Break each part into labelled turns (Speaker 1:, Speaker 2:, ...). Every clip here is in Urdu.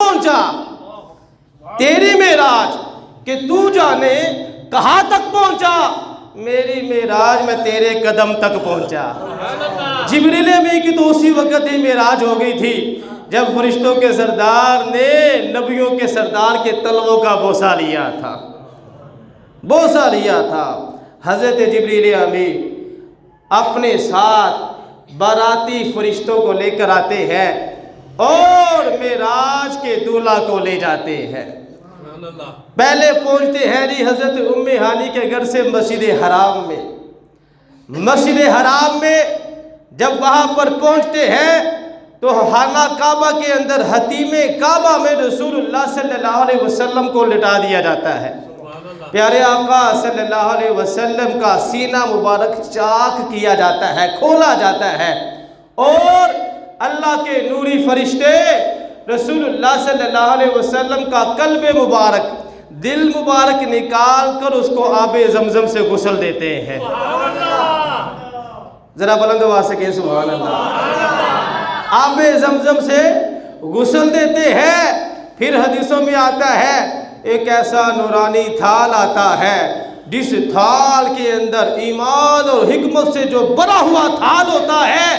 Speaker 1: پہنچا تیری معراج کہ تو جانے کہاں تک پہنچا، میری معراج میں تیرے قدم تک پہنچا۔ جبریل امین کی تو اسی وقت ہی معراج ہو گئی تھی جب فرشتوں کے سردار نے نبیوں کے سردار کے تلووں کا بوسہ لیا تھا، بوسہ لیا تھا۔ حضرت جبریل امین اپنے ساتھ باراتی فرشتوں کو لے کر آتے ہیں اور معراج کے دولہا کو لے جاتے ہیں۔ پہلے پہنچتے ہیں جی حضرت ام ہانی کے گھر سے مسجد حرام میں۔ مسجد حرام میں جب وہاں پر پہنچتے ہیں تو خانہ کعبہ کے اندر حتیم کعبہ میں رسول اللہ صلی اللہ علیہ وسلم کو لٹا دیا جاتا ہے۔ پیارے آقا صلی اللہ علیہ وسلم کا سینہ مبارک چاک کیا جاتا ہے، کھولا جاتا ہے، اور اللہ کے نوری فرشتے رسول اللہ صلی اللہ علیہ وسلم کا قلب مبارک، دل مبارک نکال کر اس کو آب زمزم سے غسل دیتے ہیں۔ ذرا بلند آواز سے کہیں سبحان اللہ۔ آب زمزم سے غسل دیتے ہیں۔ پھر حدیثوں میں آتا ہے ایک ایسا نورانی تھال آتا ہے جس تھال کے اندر ایمان اور حکمت سے جو بھرا ہوا تھال ہوتا ہے،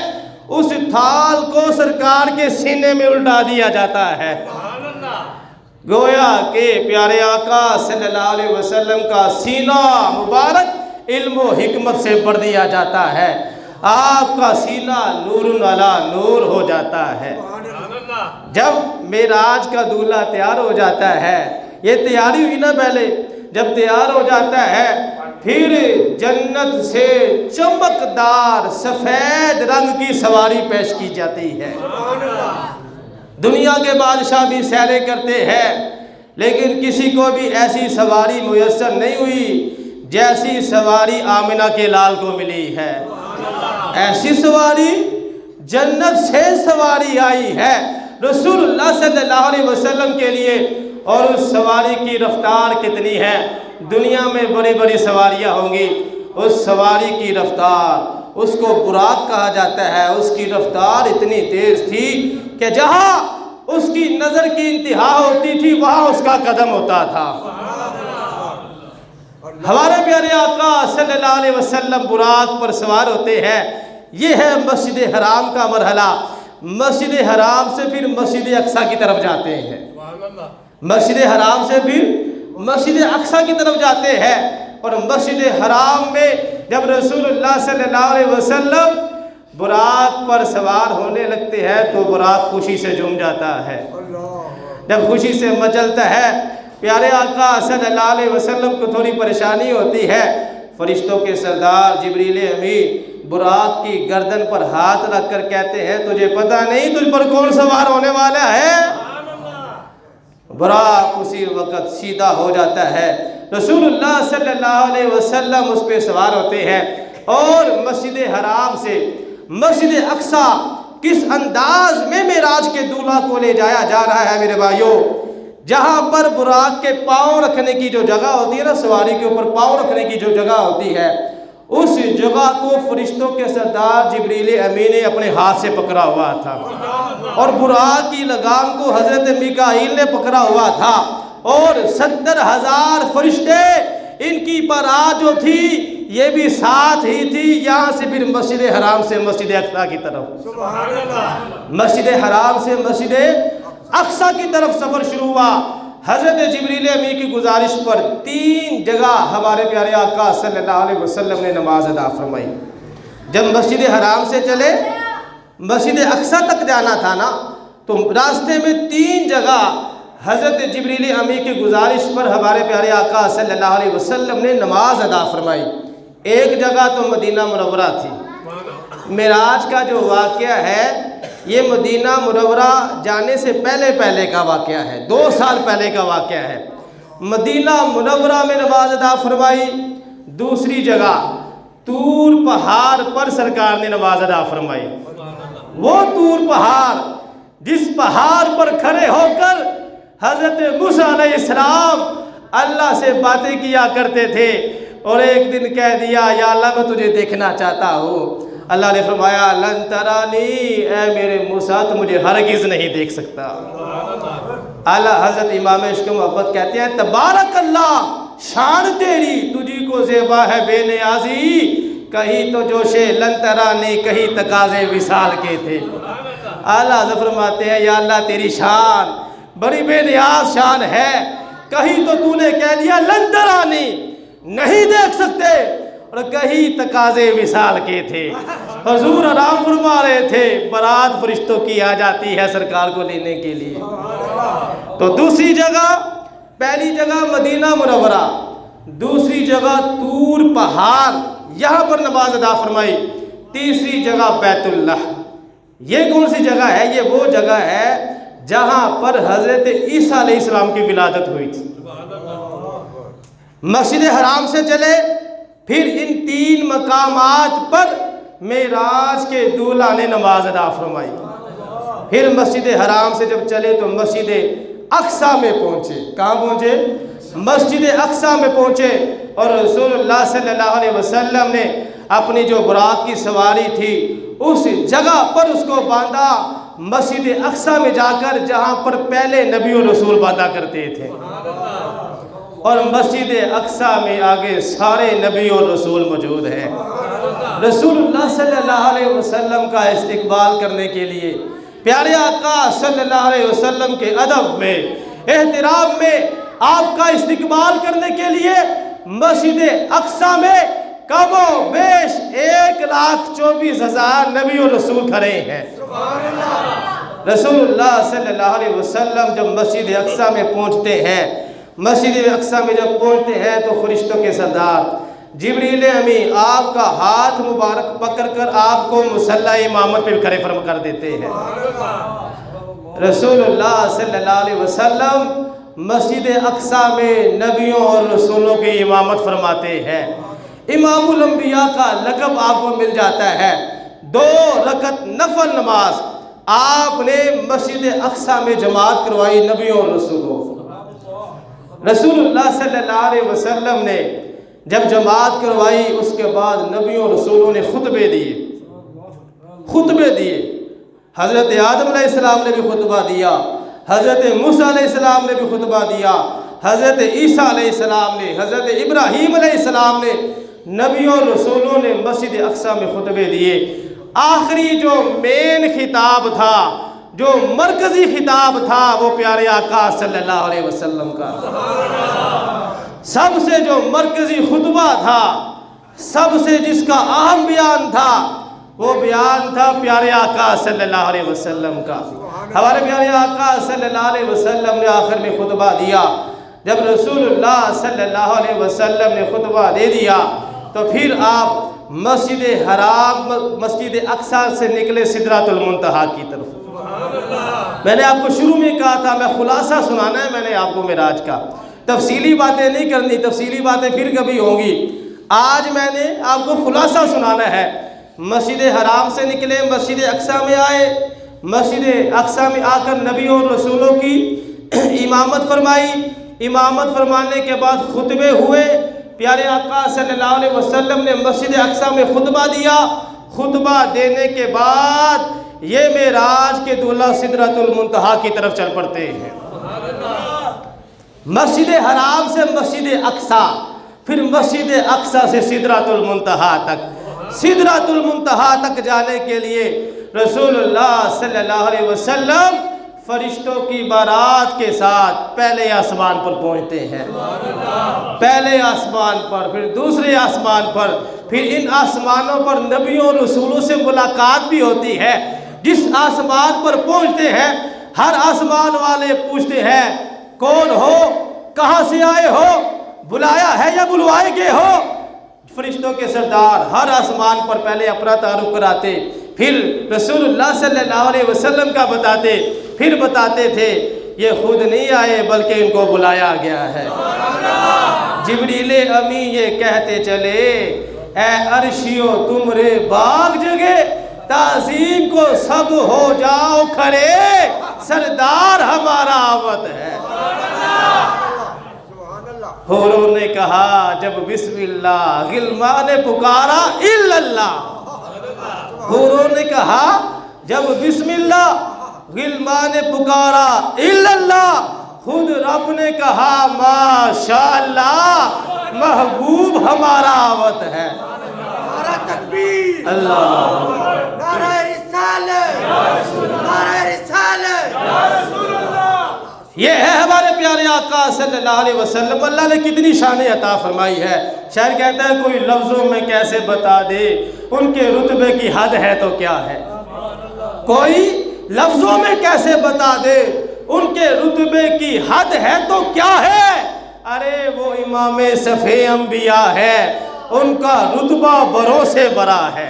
Speaker 1: اس تھال کو سرکار کے سینے میں الٹا دیا جاتا ہے۔ گویا کہ پیارے آقا صلی اللہ علیہ وسلم کا سینہ مبارک علم و حکمت سے بھر دیا جاتا ہے۔ آپ کا سینہ نور علی نور ہو جاتا ہے۔ جب معراج کا دولہا تیار ہو جاتا ہے، یہ تیاری ہوئی نا پہلے، جب تیار ہو جاتا ہے پھر جنت سے چمکدار سفید رنگ کی سواری پیش کی جاتی ہے۔ دنیا کے بادشاہ بھی سیریں کرتے ہیں لیکن کسی کو بھی ایسی سواری میسر نہیں ہوئی جیسی سواری آمنہ کے لال کو ملی ہے۔ ایسی سواری جنت سے سواری آئی ہے رسول اللہ صلی اللہ علیہ وسلم کے لیے، اور اس سواری کی رفتار کتنی ہے۔ دنیا میں بڑی بڑی سواریاں ہوں گی، اس سواری کی رفتار، اس کو براق کہا جاتا ہے، اس کی رفتار اتنی تیز تھی کہ جہاں اس کی نظر کی انتہا ہوتی تھی وہاں اس کا قدم ہوتا تھا۔ ہمارے پیارے آقا صلی اللہ علیہ وسلم براق پر سوار ہوتے ہیں۔ یہ ہے مسجد حرام کا مرحلہ۔ مسجد حرام سے پھر مسجد اقصیٰ کی طرف جاتے ہیں، مسجد حرام سے پھر مسجد اقصیٰ کی طرف جاتے ہیں، اور مسجد حرام میں جب رسول اللہ صلی اللہ علیہ وسلم براق پر سوار ہونے لگتے ہیں تو براق خوشی سے جھوم جاتا ہے، جب خوشی سے مچلتا ہے۔ پیارے آقا صلی اللہ علیہ وسلم کو تھوڑی پریشانی ہوتی ہے، فرشتوں کے سردار جبریل امین براق کی گردن پر ہاتھ رکھ کر کہتے ہیں تجھے پتہ نہیں تجھ پر کون سوار ہونے والا ہے؟ براق اسی وقت سیدھا ہو جاتا ہے، رسول اللہ صلی اللہ علیہ وسلم اس پہ سوار ہوتے ہیں، اور مسجد حرام سے مسجد اقصیٰ کس انداز میں معراج کے دولہا کو لے جایا جا رہا ہے میرے بھائیوں۔ جہاں پر براق کے پاؤں رکھنے کی جو جگہ ہوتی ہے نا، سواری کے اوپر پاؤں رکھنے کی جو جگہ ہوتی ہے، اس جگہ کو فرشتوں کے سردار جبریل امین نے اپنے ہاتھ سے پکڑا ہوا تھا، اور براق کی لگام کو حضرت میکائیل نے پکڑا ہوا تھا، اور 70,000 فرشتے ان کی بارات جو تھی یہ بھی ساتھ ہی تھی۔ یہاں سے پھر مسجد حرام سے مسجد اقصیٰ کی طرف، مسجد حرام سے مسجد اقصیٰ کی طرف سفر شروع ہوا۔ حضرت جبریل امین کی گزارش پر 3 جگہ ہمارے پیارے آقا صلی اللہ علیہ وسلم نے نماز ادا فرمائی۔ جب مسجد حرام سے چلے مسجد اقصیٰ تک جانا تھا نا، تو راستے میں 3 جگہ حضرت جبریل امین کی گزارش پر ہمارے پیارے آقا صلی اللہ علیہ وسلم نے نماز ادا فرمائی۔ ایک جگہ تو مدینہ منورہ تھی۔ معراج کا جو واقعہ ہے یہ مدینہ منورہ جانے سے پہلے کا واقعہ ہے، 2 سال پہلے کا واقعہ ہے۔ مدینہ منورہ میں نماز ادا فرمائی۔ دوسری جگہ طور پہاڑ پر سرکار نے نماز ادا فرمائی۔ وہ طور پہاڑ جس پہاڑ پر کھڑے ہو کر حضرت موسیٰ علیہ السلام اللہ سے باتیں کیا کرتے تھے، اور ایک دن کہہ دیا یا اللہ میں تجھے دیکھنا چاہتا ہوں۔ اللہ نے فرمایا لن ترانی، اے میرے موسیٰ تو مجھے ہرگز نہیں دیکھ سکتا۔ اعلیٰ حضرت امام عشق و محبت کہتے ہیں تبارک اللہ شان تیری تجھی کو زیبا ہے بے نیازی، کہیں تو جوش لنترانی کہیں تقاضے وصال کے تھے۔ اعلیٰ حضرت فرماتے ہیں یا اللہ تیری شان بڑی بے نیاز شان ہے، کہیں تو نے کہہ دیا لنترانی نہیں دیکھ سکتے، اور کہیں تقاضے وصال کے تھے۔ حضور آرام فرما رہے تھے، بارات فرشتوں کی آ جاتی ہے سرکار کو لینے کے لیے۔ تو دوسری جگہ، پہلی جگہ مدینہ منورہ، دوسری جگہ طور پہاڑ، یہاں پر نماز ادا فرمائی، تیسری جگہ بیت اللہ۔ یہ کون سی جگہ ہے؟ یہ وہ جگہ ہے جہاں پر حضرت عیسیٰ علیہ السلام کی ولادت ہوئی تھی۔ مسجد حرام سے چلے، پھر ان تین مقامات پر معراج کے دولہا نے نماز ادا فرمائی۔ پھر مسجد حرام سے جب چلے تو مسجد اقصیٰ میں پہنچے۔ کہاں پہنچے؟ مسجد اقصیٰ میں پہنچے، اور رسول اللہ صلی اللہ علیہ وسلم نے اپنی جو براق کی سواری تھی اس جگہ پر اس کو باندھا، مسجد اقصیٰ میں جا کر جہاں پر پہلے نبی و رسول باندھا کرتے تھے، اور مسجد اقصیٰ میں آگے سارے نبی اور رسول موجود ہیں۔ رسول اللہ صلی اللہ علیہ وسلم کا استقبال کرنے کے لیے، پیارے آقا صلی اللہ علیہ وسلم کے ادب میں، احترام میں آپ کا استقبال کرنے کے لیے مسجد اقصیٰ میں کم و بیش 1,24,000 نبی اور رسول کھڑے ہیں۔ رسول اللہ صلی اللہ علیہ وسلم جب مسجد اقصیٰ میں پہنچتے ہیں، مسجد اقصیٰ میں جب پہنچتے ہیں تو فرشتوں کے سردار جبریل امین آپ کا ہاتھ مبارک پکڑ کر آپ کو مصلی امامت پہ کھڑے فرما کر دیتے ہیں۔ رسول اللہ صلی اللہ علیہ وسلم مسجد اقصیٰ میں نبیوں اور رسولوں کی امامت فرماتے ہیں۔ امام الانبیاء کا لقب آپ کو مل جاتا ہے۔ 2 رکعت نفل نماز آپ نے مسجد اقصیٰ میں جماعت کروائی نبیوں اور رسولوں۔ رسول اللہ صلی اللہ علیہ وسلم نے جب جماعت کروائی، اس کے بعد نبیوں اور رسولوں نے خطبے دیے۔ حضرت آدم علیہ السلام نے بھی خطبہ دیا، حضرت موسیٰ علیہ السلام نے بھی خطبہ دیا، حضرت عیسیٰ علیہ السلام نے، حضرت ابراہیم علیہ السلام نے، نبیوں اور رسولوں نے مسجد اقصیٰ میں خطبے دیے۔ آخری جو مین خطاب تھا، جو مرکزی خطاب تھا، وہ پیارے آقا صلی اللہ علیہ وسلم کا سب سے جو مرکزی خطبہ تھا، سب سے جس کا اہم بیان تھا، وہ بیان تھا پیارے آقا صلی اللہ علیہ وسلم کا۔ ہمارے پیارے آقا صلی اللہ علیہ وسلم نے آخر میں خطبہ دیا۔ جب رسول اللہ صلی اللہ علیہ وسلم نے خطبہ دے دیا تو پھر آپ مسجد حرام، مسجد اقصیٰ سے نکلے سدرۃ المنتہا کی طرف۔ میں نے آپ کو شروع میں کہا تھا، میں خلاصہ سنانا ہے میں نے آپ کو معراج کا، تفصیلی باتیں نہیں کرنی، تفصیلی باتیں پھر کبھی ہوں گی۔ آج میں نے آپ کو خلاصہ سنانا ہے۔ مسجد حرام سے نکلے، مسجد اقصیٰ میں آئے، مسجد اقصیٰ میں آ کر نبیوں اور رسولوں کی امامت فرمائی۔ امامت فرمانے کے بعد خطبے ہوئے، پیارے آقا صلی اللہ علیہ وسلم نے مسجد اقصیٰ میں خطبہ دیا۔ خطبہ دینے کے بعد یہ معراج کے دولہا سدرۃ المنتہا کی طرف چل پڑتے ہیں۔ مسجد حرام سے مسجد اقصیٰ، پھر مسجد اقصیٰ سے سدرۃ المنتہا تک۔ سدرۃ المنتہا تک جانے کے لیے رسول اللہ صلی اللہ علیہ وسلم فرشتوں کی بارات کے ساتھ پہلے آسمان پر پہنچتے ہیں۔ پہلے آسمان پر، پھر دوسرے آسمان پر، پھر ان آسمانوں پر نبیوں اور رسولوں سے ملاقات بھی ہوتی ہے۔ جس آسمان پر پہنچتے ہیں، ہر آسمان والے پوچھتے ہیں کون ہو، کہاں سے آئے ہو، بلایا ہے یا بلوائے گئے ہو؟ فرشتوں کے سردار ہر آسمان پر پہلے اپنا تعارف کراتے، پھر رسول اللہ صلی اللہ علیہ وسلم کا بتاتے، پھر بتاتے تھے یہ خود نہیں آئے بلکہ ان کو بلایا گیا ہے۔ جبریل امی یہ کہتے چلے اے عرشیو تمرے باغ جگے، تعظیم کو سب ہو جاؤ کھڑے، سردار ہمارا آمد ہے۔ حوروں نے کہا جب بسم اللہ، غلمان نے پکارا الا اللہ۔ حوروں نے کہا جب بسم اللہ، غلمان نے پکارا الا اللہ۔ آپ نے کہا ماشاءاللہ محبوب ہمارا آوت ہے۔
Speaker 2: نعرہ تکبیر،
Speaker 1: اللہ
Speaker 2: نعرہ رسالت، نعرہ رسالت۔
Speaker 1: یہ ہے ہمارے پیارے آقا صلی اللہ علیہ وسلم۔ اللہ نے کتنی شان عطا فرمائی ہے۔ شاعر کہتا ہے کوئی لفظوں میں کیسے بتا دے ان کے رتبے کی حد ہے تو کیا ہے، کوئی لفظوں میں کیسے بتا دے ان کے رتبے کی حد ہے تو کیا ہے۔ ارے وہ امام صفِ انبیاء ہے، ان کا رتبہ بروں سے بڑا ہے۔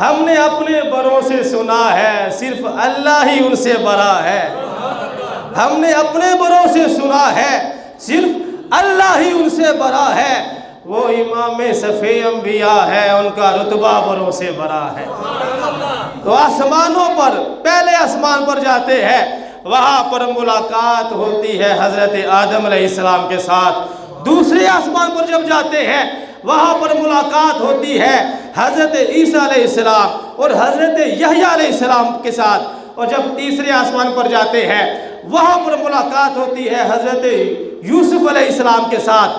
Speaker 1: ہم نے اپنے بڑوں سے سنا ہے صرف اللہ ہی ان سے بڑا ہے۔ ہم نے اپنے بڑوں سے سنا ہے صرف اللہ ہی ان سے بڑا ہے۔ وہ امام صفِ انبیاء ہے، ان کا رتبہ بروں سے بڑا ہے۔ تو آسمانوں پر پہلے آسمان پر جاتے ہیں، وہاں پر ملاقات ہوتی ہے حضرت آدم علیہ السلام کے ساتھ۔ دوسرے آسمان پر جب جاتے ہیں وہاں پر ملاقات ہوتی ہے حضرت عیسیٰ علیہ السلام اور حضرت یحییٰ علیہ السلام کے ساتھ۔ اور جب تیسرے آسمان پر جاتے ہیں وہاں پر ملاقات ہوتی ہے حضرت یوسف علیہ السلام کے ساتھ۔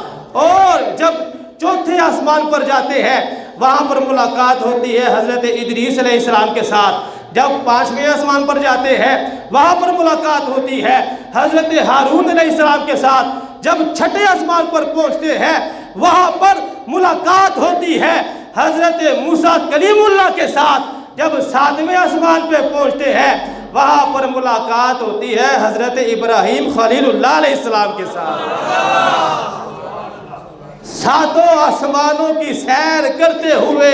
Speaker 1: اور جب چوتھے آسمان پر جاتے ہیں وہاں پر ملاقات ہوتی ہے حضرت ادریس علیہ السلام کے ساتھ۔ جب پانچویں آسمان پر جاتے ہیں وہاں پر ملاقات ہوتی ہے حضرت ہارون علیہ السلام کے ساتھ۔ جب چھٹے آسمان پر پہنچتے ہیں وہاں پر ملاقات ہوتی ہے حضرت موسیٰ کلیم اللہ کے ساتھ۔ جب ساتویں آسمان پہ پہنچتے ہیں وہاں پر ملاقات ہوتی ہے حضرت ابراہیم خلیل اللہ علیہ السلام کے ساتھ۔ ساتوں آسمانوں کی سیر کرتے ہوئے،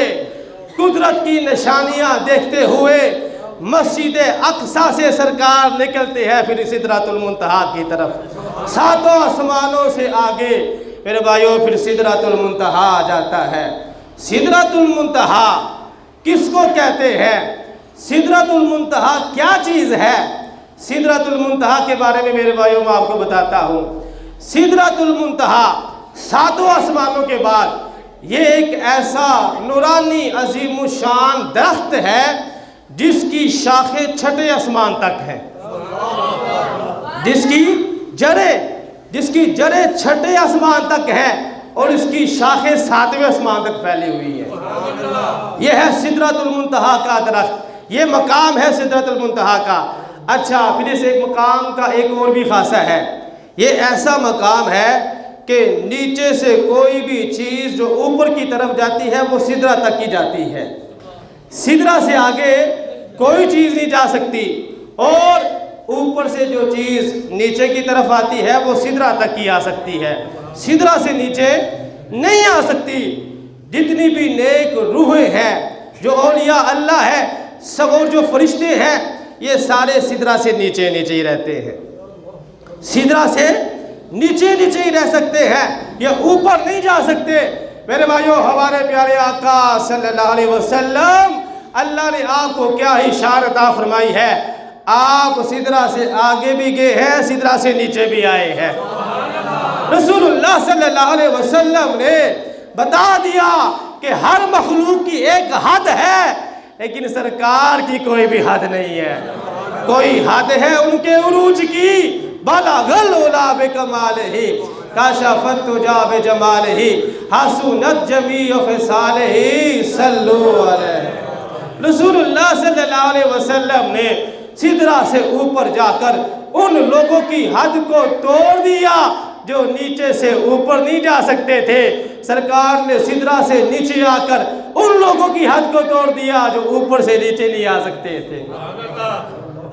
Speaker 1: قدرت کی نشانیاں دیکھتے ہوئے مسجد اقصیٰ سے سرکار نکلتے ہیں پھر سدرۃ المنتہا کی طرف۔ ساتوں آسمانوں سے آگے میرے بھائیوں پھر سدرۃ المنتہا آ جاتا ہے۔ سدرۃ المنتہا کس کو کہتے ہیں؟ سدرۃ المنتہا کیا چیز ہے؟ سدرۃ المنتہا کے بارے میں میرے بھائیوں میں آپ کو بتاتا ہوں۔ سدرۃ المنتہا ساتوں آسمانوں کے بعد یہ ایک ایسا نورانی عظیم الشان درخت ہے جس کی شاخیں چھٹے آسمان تک ہیں، جس کی جڑیں چھٹے آسمان تک ہیں اور اس کی شاخیں ساتویں آسمان تک پھیلی ہوئی ہیں۔ یہ ہے سدرۃ المنتہا کا درخت، یہ مقام ہے سدرۃ المنتہا کا۔ اچھا پھر اس ایک مقام کا ایک اور بھی خاصہ ہے، یہ ایسا مقام ہے کہ نیچے سے کوئی بھی چیز جو اوپر کی طرف جاتی ہے وہ سدرہ تک کی جاتی ہے، سدرہ سے آگے کوئی چیز نہیں جا سکتی، اور اوپر سے جو چیز نیچے کی طرف آتی ہے وہ سدرہ تک کی آ سکتی ہے، سدرہ سے نیچے نہیں آ سکتی۔ جتنی بھی نیک روحیں ہیں، جو اولیاء اللہ ہے، سب اور جو فرشتے ہیں، یہ سارے سدرہ سے نیچے ہی رہتے ہیں، سدرہ سے نیچے ہی رہ سکتے ہیں، یہ اوپر نہیں جا سکتے۔ میرے بھائیوں ہمارے پیارے آقا صلی اللہ علیہ وسلم، اللہ نے آپ کو کیا ہی شان عطا فرمائی ہے، آپ سدرہ سے آگے بھی گئے ہیں، سدرہ سے نیچے بھی آئے ہیں۔ رسول اللہ صلی اللہ علیہ وسلم نے بتا دیا کہ ہر مخلوق کی ایک حد ہے، لیکن سرکار کی کوئی بھی حد نہیں ہے۔ کوئی حد ہے ان کے عروج کی، بلغ العلا بکمالہ، کشف الدجی بجمالہ، حسنت جمیع خصالہ، صلوا علیہ۔ رسول اللہ صلی اللہ علیہ وسلم نے سدرہ سے اوپر جا کر ان لوگوں کی حد کو توڑ دیا جو نیچے سے اوپر نہیں جا سکتے تھے۔ سرکار نے سدرہ سے نیچے آ کر ان لوگوں کی حد کو توڑ دیا جو اوپر سے نیچے نہیں آ سکتے تھے۔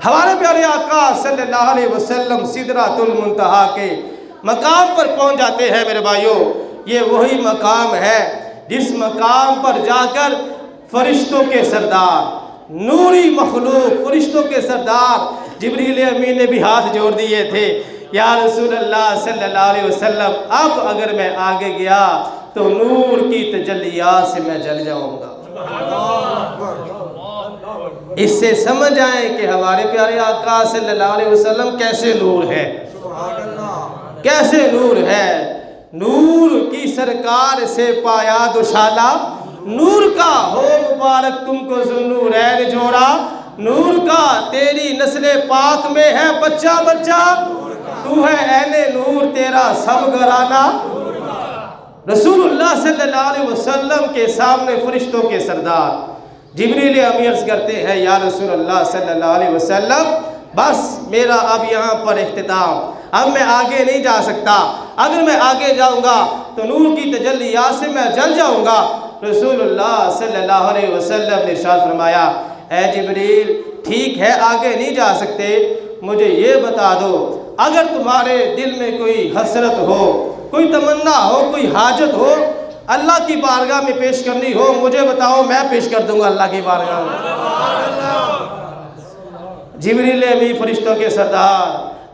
Speaker 1: ہمارے پیارے آقا صلی اللہ علیہ وسلم سدرۃ المنتہا کے مقام پر پہنچ جاتے ہیں۔ میرے بھائیوں یہ وہی مقام ہے جس مقام پر جا کر فرشتوں کے سردار، نوری مخلوق، فرشتوں کے سردار جبریل امین نے بھی ہاتھ جوڑ دیے تھے، یا رسول اللہ صلی اللہ علیہ وسلم اب اگر میں آگے گیا تو نور کی تجلیات سے میں جل جاؤں گا۔ اس سے سمجھ آئیں کہ ہمارے پیارے آقا صلی اللہ علیہ وسلم کیسے نور ہے، کیسے نور ہے۔ نور کی سرکار سے پایا دوشالہ، نور کا ہو مبارک تم کو ذوالنورین جوڑا، نور کا تیری نسل پاک میں ہے بچہ بچہ، تو تو ہے اینے نور تیرا سب گھرانہ۔ رسول اللہ صلی اللہ علیہ وسلم کے سامنے فرشتوں کے سردار جبریل امی عرض کرتے ہیں یا رسول اللہ صلی اللہ علیہ وسلم بس میرا اب یہاں پر اختتام، اب میں آگے نہیں جا سکتا، اگر میں آگے جاؤں گا تو نور کی تجلیات سے میں جل جاؤں گا۔ رسول اللہ صلی اللہ علیہ وسلم نے ارشاد فرمایا اے جبریل ٹھیک ہے آگے نہیں جا سکتے، مجھے یہ بتا دو اگر تمہارے دل میں کوئی حسرت ہو، کوئی تمنا ہو، کوئی حاجت ہو، اللہ کی بارگاہ میں پیش کرنی ہو، مجھے بتاؤ میں پیش کر دوں گا اللہ کی بارگاہ میں۔ جبریل امی فرشتوں کے سردار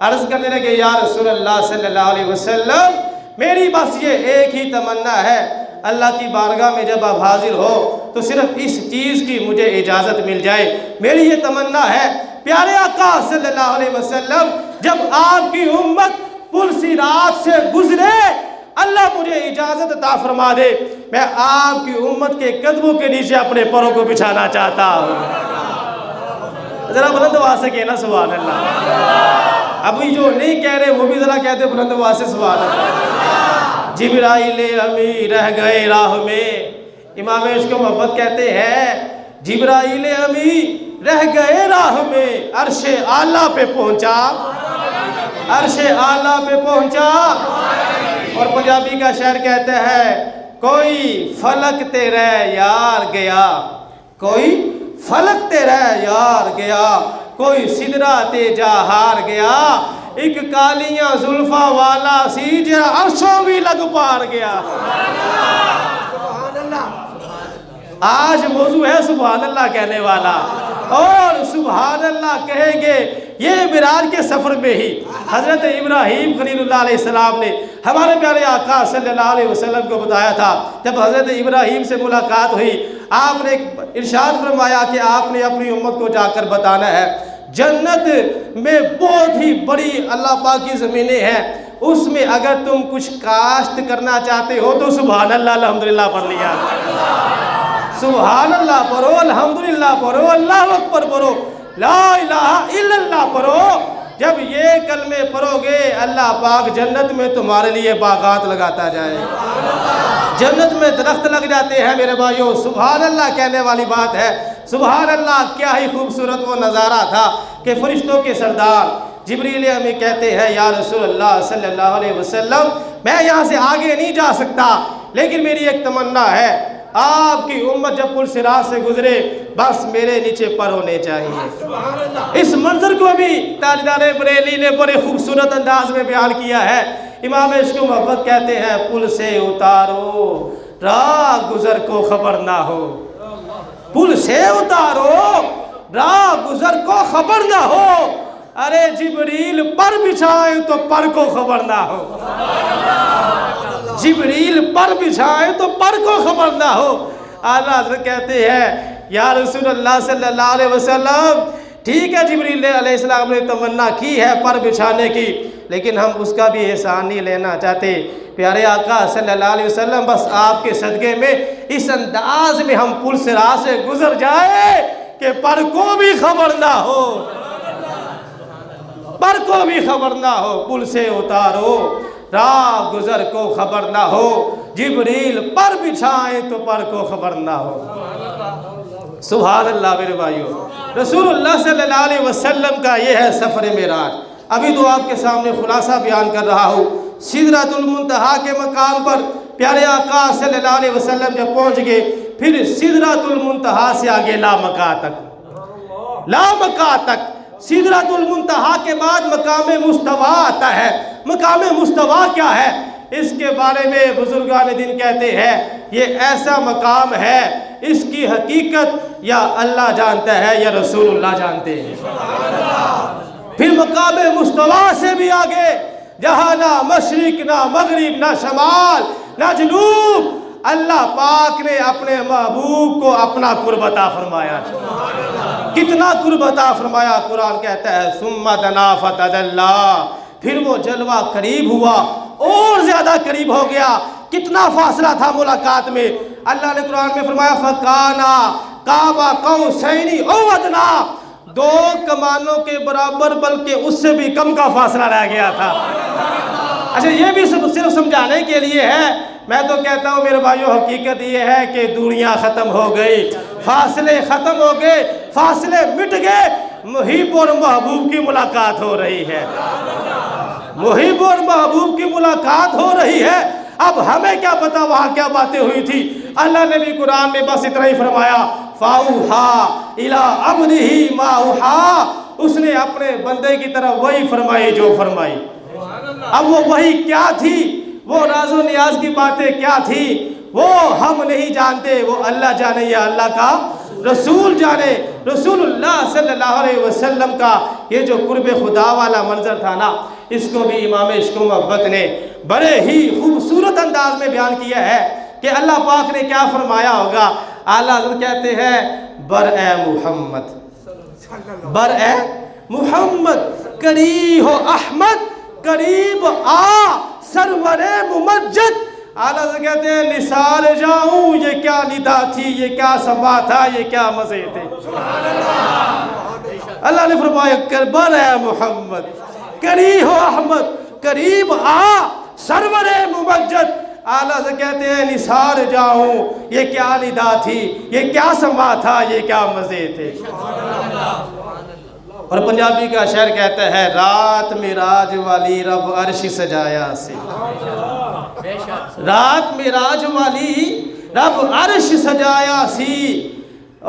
Speaker 1: عرض کرنے لگے یا رسول اللہ صلی اللہ علیہ وسلم میری بس یہ ایک ہی تمنا ہے، اللہ کی بارگاہ میں جب آپ حاضر ہو تو صرف اس چیز کی مجھے اجازت مل جائے، میری یہ تمنا ہے پیارے آقا صلی اللہ علیہ وسلم جب آپ کی امت پل صراط سے گزرے اللہ مجھے اجازت عطا فرما دے، میں آپ کی امت کے قدموں کے نیچے اپنے پروں کو بچھانا چاہتا ہوں۔ ذرا بلند آواز سے کہنا سبحان اللہ۔ ابھی جو نہیں کہہ رہے وہ بھی ذرا کہتے بلند آواز سے سبحان اللہ۔ جبرائیل امی رہ گئے راہ میں، امام عشق و محبت کہتے ہیں جبرائیل امی رہ گئے راہ میں، عرش اعلیٰ پہ پہنچا، عرش اعلیٰ پہ پہنچا۔ اور پنجابی کا شعر کہتے ہیں کوئی فلک تیرے یار گیا، کوئی فلک تیرے یار گیا، کوئی سدرہ تے جا ہار گیا، ایک کالیاں زلفہ والا سی جا عرشوں بھی لگ پار گیا۔ آج موضوع ہے سبحان اللہ کہنے والا، اور سبحان اللہ کہیں گے یہ معراج کے سفر میں ہی حضرت ابراہیم خلیل اللہ علیہ السلام نے ہمارے پیارے آقا صلی اللہ علیہ وسلم کو بتایا تھا۔ جب حضرت ابراہیم سے ملاقات ہوئی آپ نے ارشاد فرمایا کہ آپ نے اپنی امت کو جا کر بتانا ہے جنت میں بہت ہی بڑی اللہ پاک کی زمینیں ہیں، اس میں اگر تم کچھ کاشت کرنا چاہتے ہو تو سبحان اللہ الحمدللہ پڑھ لیا، سبحان اللہ پڑھو، الحمدللہ پڑھو، اللہ اکبر پڑھو، لا الہ الا اللہ پڑھو۔ جب یہ کلمے پڑھو گے اللہ پاک جنت میں تمہارے لیے باغات لگاتا جائے، جنت میں درخت لگ جاتے ہیں میرے بھائیوں۔ سبحان اللہ کہنے والی بات ہے، سبحان اللہ کیا ہی خوبصورت وہ نظارہ تھا کہ فرشتوں کے سردار جبریل امی کہتے ہیں یا رسول اللہ صلی اللہ علیہ وسلم میں یہاں سے آگے نہیں جا سکتا، لیکن میری ایک تمنا ہے آپ کی امت جب پل صراط سے گزرے بس میرے نیچے پر ہونے چاہیے۔ اس منظر کو بھی تاجدار بریلی نے بڑے خوبصورت انداز میں بیان کیا ہے۔ امام عشق و محبت کہتے ہیں پل سے اتارو راہ گزر کو خبر نہ ہو، پل سے اتارو راہ گزر کو خبر نہ ہو، ارے جبریل پر بچھائیں تو پر کو خبر نہ ہو، جبریل پر بچھائیں تو پر کو خبر نہ ہو۔ اعلیٰ حضرت کہتے ہیں یا رسول اللہ صلی اللہ علیہ وسلم ٹھیک ہے جبریل علیہ السلام نے تمنا کی ہے پر بچھانے کی، لیکن ہم اس کا بھی احسان نہیں لینا چاہتے۔ پیارے آقا صلی اللہ علیہ وسلم بس آپ کے صدقے میں اس انداز میں ہم پل صراط سے گزر جائے کہ پر کو بھی خبر نہ ہو، پر کو بھی خبر نہ ہو، پل سے اتارو راہ گزر کو خبر نہ ہو، جبریل پر بچھائیں تو پر کو خبر نہ ہو۔ سبحان اللہ میرے بھائیوں، رسول اللہ صلی اللہ علیہ وسلم کا یہ ہے سفر معراج۔ ابھی تو آپ کے سامنے خلاصہ بیان کر رہا ہوں۔ سدرۃ المنتہا کے مقام پر پیارے آقا صلی اللہ علیہ وسلم جب پہنچ گئے پھر سدرۃ المنتہا سے آگے لامکا تک، لامکا تک سدرۃ المنتہا کے بعد مقام مستویٰ آتا ہے۔ مقام مستویٰ کیا ہے اس کے بارے میں بزرگان دین کہتے ہیں یہ ایسا مقام ہے اس کی حقیقت یا اللہ جانتا ہے یا رسول اللہ جانتے ہیں۔ پھر مقام مستویٰ سے بھی آگے جہاں نہ مشرق نہ مغرب نہ شمال نہ جنوب، اللہ پاک نے اپنے محبوب کو اپنا قرب عطا فرمایا۔ کتنا قرب عطا فرمایا؟ قرآن کہتا ہے ثم دنا فتدلی، پھر وہ جلوہ قریب ہوا اور زیادہ قریب ہو گیا۔ کتنا فاصلہ تھا ملاقات میں؟ اللہ نے قرآن میں فرمایا فَكَانَ قَابَ قَوْسَيْنِ أَوْ أَدْنَىٰ، 2 کمانوں کے برابر بلکہ اس سے بھی کم کا فاصلہ رہ گیا تھا۔ اچھا یہ بھی صرف سمجھانے کے لیے ہے، میں تو کہتا ہوں میرے بھائیوں حقیقت یہ ہے کہ دنیا ختم ہو گئی، فاصلے ختم ہو گئے، فاصلے مٹ گئے، محب اور محبوب کی ملاقات ہو رہی ہے، محب اور محبوب کی ملاقات ہو رہی ہے۔ اب ہمیں کیا پتا وہاں کیا باتیں ہوئی تھی، اللہ نے بھی قرآن میں بس اتنا ہی فرمایا فَأَوْحَىٰ إِلَىٰ عَبْدِهِ مَا أَوْحَىٰ، اس نے اپنے بندے کی طرف وہی فرمائی جو فرمائی۔ اب وہ وہی کیا تھی، وہ راز و نیاز کی باتیں کیا تھی، وہ ہم نہیں جانتے، وہ اللہ جانے یا اللہ کا رسول جانے۔ رسول اللہ صلی اللہ علیہ وسلم کا یہ جو قرب خدا والا منظر تھا نا، اس کو بھی امام عشق و محبت نے بڑے ہی خوبصورت انداز میں بیان کیا ہے کہ اللہ پاک نے کیا فرمایا ہوگا۔ اعلیٰ حضرت کہتے ہیں برء محمد، برء محمد، قریب ہو احمد، قریب آ سرور ممجد۔ اعلیٰ حضرت کہتے ہیں نثار جاؤں، یہ کیا ندا تھی، یہ کیا سبا تھا، یہ کیا مزے تھے۔ اللہ نے فرمایا برء محمد، قریب ہو احمد، قریب آ سرور ممجد۔ اعلیٰ حضرت کہتے ہیں نثار جاؤں، یہ کیا ندا تھی، یہ کیا سما تھا، یہ کیا مزے تھے۔ اور پنجابی کا شعر کہتا ہے رات معراج والی رب عرش سجایا سی، رات معراج والی رب عرش سجایا سی۔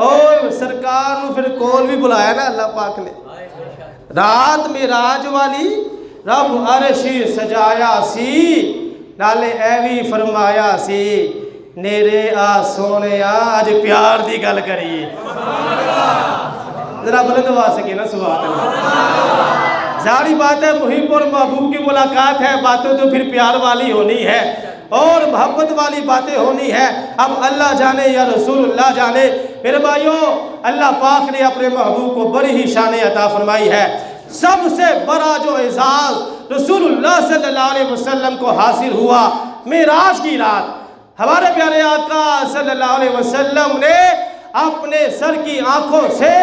Speaker 1: اور سرکار نو پھر کول بھی بلایا نا اللہ پاک نے، رات معراج والی رب عرش سجایا سی، نالے اے بھی فرمایا سی نیرے آ سونیا آج پیار دی گل کریے۔ ذرا بلند آواز سے کہنا سبحان اللہ۔ ظاہری بات ہے محب اور محبوب کی ملاقات ہے، باتیں تو پھر پیار والی ہونی ہے اور محبت والی باتیں ہونی ہے۔ اب اللہ جانے یا رسول اللہ جانے، میرے بھائیوں اللہ پاک نے اپنے محبوب کو بڑی ہی شان عطا فرمائی ہے۔ سب سے بڑا جو اعزاز رسول اللہ صلی اللہ علیہ وسلم کو حاصل ہوا معراج کی رات، ہمارے پیارے آقا صلی اللہ علیہ وسلم نے اپنے سر کی آنکھوں سے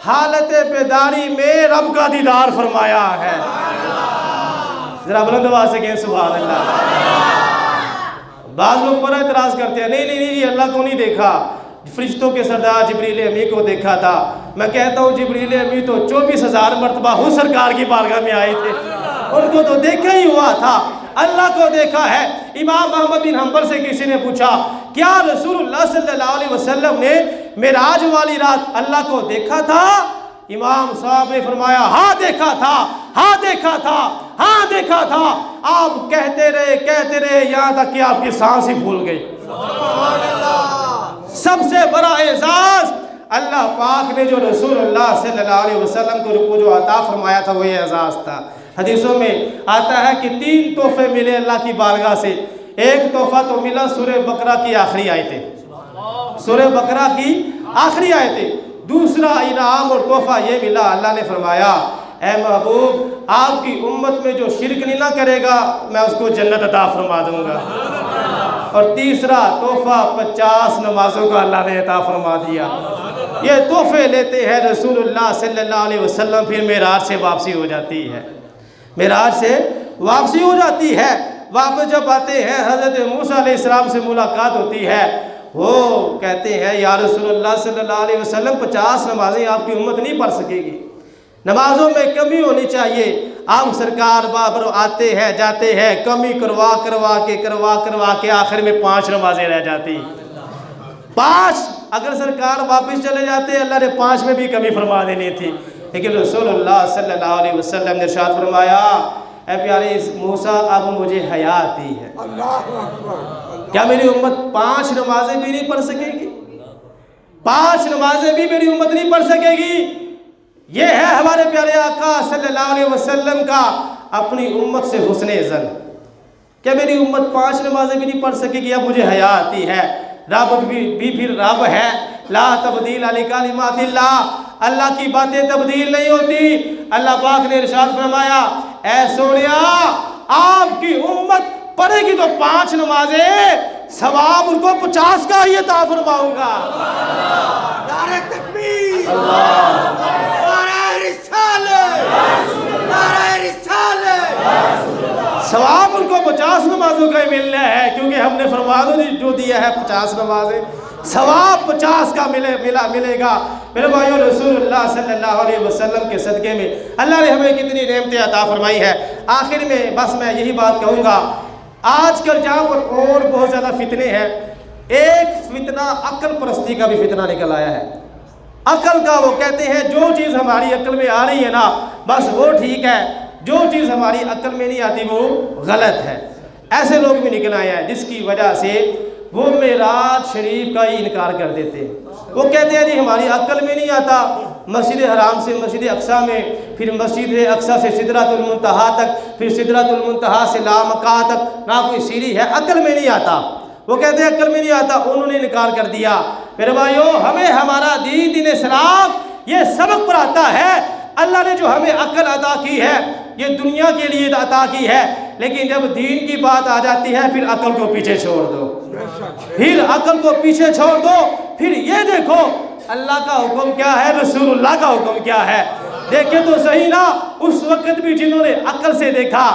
Speaker 1: حالت بیداری میں رب کا دیدار فرمایا ہے۔ ذرا بلند آواز سے کہیں سبحان اللہ۔ بعض لوگ بڑا اعتراض کرتے ہیں نہیں اللہ کو نہیں دیکھا، فرشتوں کے سردار جبریل امی کو دیکھا تھا۔ میں کہتا ہوں جبریل امی تو 24,000 مرتبہ خود سرکار کی بارگاہ میں آئے تھے، ان کو تو دیکھا ہی ہوا تھا، اللہ کو دیکھا ہے۔ امام احمد بن حنبل سے کسی نے پوچھا کیا رسول اللہ صلی اللہ علیہ وسلم نے معراج والی رات اللہ کو دیکھا تھا؟ امام صاحب نے فرمایا ہاں دیکھا تھا، ہاں دیکھا تھا، ہاں دیکھا تھا۔ آپ کہتے رہے یہاں تک کہ آپ کی سانس ہی بھول گئی۔ سب سے بڑا اعزاز اللہ پاک نے جو رسول اللہ صلی اللہ علیہ وسلم کو جو عطا فرمایا تھا وہ یہ اعزاز تھا۔ حدیثوں میں آتا ہے کہ 3 تحفے ملے اللہ کی بارگاہ سے۔ ایک تحفہ تو ملا سورہ بقرہ کی آخری آیتیں، سورہ بقرہ کی آخری آیتیں۔ دوسرا انعام اور تحفہ یہ ملا، اللہ نے فرمایا اے محبوب آپ کی امت میں جو شرک نہیں نہ کرے گا میں اس کو جنت عطا فرما دوں گا۔ اور تیسرا تحفہ 50 نمازوں کا اللہ نے عطا فرما دیا۔ یہ تحفے لیتے ہیں رسول اللہ صلی اللہ علیہ وسلم، پھر معراج سے واپسی ہو جاتی ہے، معراج سے واپسی ہو جاتی ہے۔ واپس جب آتے ہیں حضرت موسیٰ علیہ السلام سے ملاقات ہوتی ہے، وہ کہتے ہیں یا رسول اللہ صلی اللہ علیہ وسلم 50 نمازیں آپ کی امت نہیں پڑھ سکے گی، نمازوں میں کمی ہونی چاہیے۔ آپ سرکار بابر آتے ہیں جاتے ہیں، کمی کروا کے آخر میں 5 نمازیں رہ جاتی۔ 5 اگر سرکار واپس چلے جاتے اللہ نے 5 میں بھی کمی فرما دینی تھی، لیکن رسول اللہ صلی اللہ علیہ وسلم نے ارشاد فرمایا اے پیارے موسیٰ اب مجھے حیا آتی ہے، کیا میری امت 5 نمازیں بھی نہیں پڑھ سکے گی؟ 5 نمازیں بھی میری امت نہیں پڑھ سکے گی؟ یہ ہے ہمارے پیارے آقا صلی اللہ علیہ وسلم کا اپنی امت سے حسن ظن۔ کیا میری امت 5 نمازیں بھی نہیں پڑھ سکے گی؟ اب مجھے حیا آتی ہے۔ رب بھی پھر رب ہے، لا تبدیل لکلمات اللہ، اللہ کی باتیں تبدیل نہیں ہوتی۔ اللہ پاک نے ارشاد فرمایا اے سونیا آپ کی امت پڑھے گی تو 5 نمازیں، ثواب ان کو 50 کا ہی عطا فرماؤں گا۔
Speaker 2: نعرہ تکبیر، نعرہ
Speaker 1: ثواب ان کو 50 نمازوں کا ہی ملنا ہے، کیونکہ ہم نے فرمان جو دیا ہے 50 نمازیں، ثواب 50 کا ملے گا۔ میرے بھائیو، رسول اللہ صلی اللہ علیہ وسلم کے صدقے میں اللہ نے ہمیں کتنی نعمتیں عطا فرمائی ہے۔ آخر میں بس میں یہی بات کہوں گا، آج کل جہاں پر اور بہت زیادہ فتنے ہیں، ایک فتنہ عقل پرستی کا بھی فتنہ نکل آیا ہے۔ عقل کا، وہ کہتے ہیں جو چیز ہماری عقل میں آ رہی ہے نا بس وہ ٹھیک ہے، جو چیز ہماری عقل میں نہیں آتی وہ غلط ہے۔ ایسے لوگ بھی نکل آئے ہیں جس کی وجہ سے وہ معراج شریف کا ہی انکار کر دیتے ہیں۔ وہ کہتے ہیں جی ہماری عقل میں نہیں آتا، مسجد حرام سے مسجد اقصیٰ میں، پھر مسجد اقصیٰ سے سدرۃ المنتہا تک، پھر سدرۃ المنتہا سے لامکہ تک نہ کوئی سیڑھی ہے، عقل میں نہیں آتا۔ وہ کہتے ہیں عقل میں نہیں آتا، انہوں نے انکار کر دیا۔ میرے بھائیو، ہمیں ہمارا دین اسلام یہ سبق پر آتا ہے، اللہ نے جو ہمیں عقل عطا کی ہے یہ دنیا کے لیے عطا کی ہے، لیکن جب دین کی بات آ جاتی ہے پھر عقل کو پیچھے چھوڑ دو، پھر عقل کو پیچھے چھوڑ دو۔ پھر یہ دیکھو اللہ کا حکم کیا ہے، رسول اللہ کا حکم کیا ہے، دیکھیں تو صحیح نا۔ اس وقت بھی جنہوں نے عقل سے دیکھا،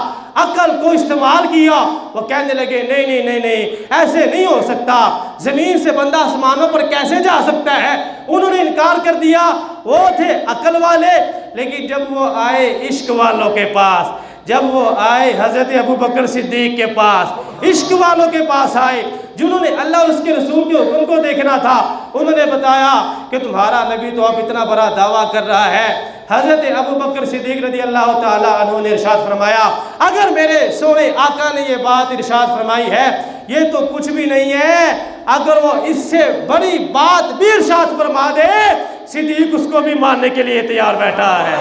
Speaker 1: عقل کو استعمال کیا، وہ کہنے لگے نہیں نہیں نہیں نہیں، ایسے نہیں ہو سکتا، زمین سے بندہ آسمانوں پر کیسے جا سکتا ہے، انہوں نے انکار کر دیا۔ وہ تھے عقل والے، لیکن جب وہ آئے عشق والوں کے پاس، جب وہ آئے حضرت ابوبکر صدیق کے پاس، عشق والوں کے پاس آئے جنہوں نے اللہ اور اس کے رسول کے حکم کو دیکھنا تھا، انہوں نے بتایا کہ تمہارا نبی تو اب اتنا بڑا دعویٰ کر رہا ہے۔ حضرت ابوبکر صدیق رضی اللہ تعالیٰ عنہ نے ارشاد فرمایا، اگر میرے سونے آقا نے یہ بات ارشاد فرمائی ہے یہ تو کچھ بھی نہیں ہے، اگر وہ اس سے بڑی بات بھی ارشاد فرما دے صدیق اس کو بھی ماننے کے لیے تیار بیٹھا ہے۔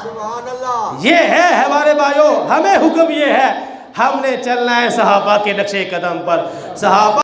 Speaker 2: سبحان اللہ۔
Speaker 1: یہ ہے ہمارے بھائیوں، ہمیں حکم یہ ہے، ہم نے چلنا ہے صحابہ کے نقش قدم پر۔ صحابہ